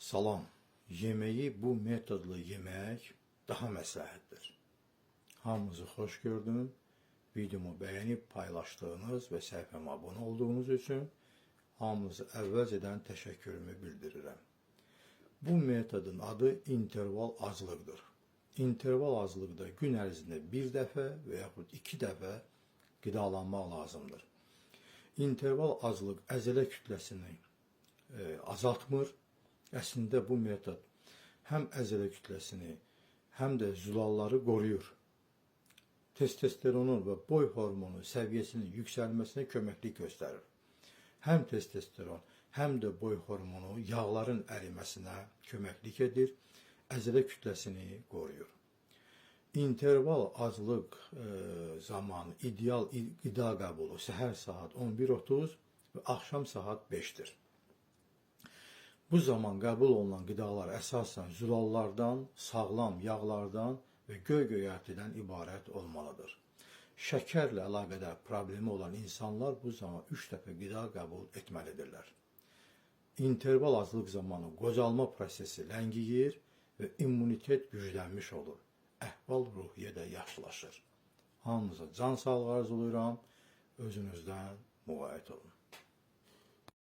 Salam. Yeməyi bu metodla yemək daha məsləhətdir. Hamınızı xoş gördüm. Videomu bəyənib paylaşdığınız və səhifəmə abunə olduğunuz üçün hamınızı əvvəlcədən təşəkkürümü bildirirəm. Bu metodun adı interval azlıqdır. İnterval azlıqda gün ərzində bir dəfə və yaxud 2 dəfə qidalanmaq lazımdır. İnterval azlıq əzələ kütləsini azaltmır. Əslində bu metod həm əzələ kütləsini, həm də zülalları qoruyur. Testosteronun və boy hormonu səviyyəsinin yüksəlməsinə köməklik göstərir. Həm testosteron, həm də boy hormonu yağların əriməsinə köməklik edir, əzələ kütləsini qoruyur. İnterval azlıq zamanı ideal qida qəbulu səhər saat 11:30 və axşam saat 5-dir. Bu zaman qəbul olunan qidalar əsasən zülallardan, sağlam yağlardan və göy-göyərtidən ibarət olmalıdır. Şəkərlə əlaqədar problemi olan insanlar bu zaman 3 dəfə qida qəbul etməlidirlər. İnterval azlıq zamanı qocalma prosesi ləngiyir və immunitet güclənmiş olur. Əhval-ruhiyyə də yaxşılaşır. Hamınıza can sağlığı arzulayıram. Özünüzdən müğayət olun.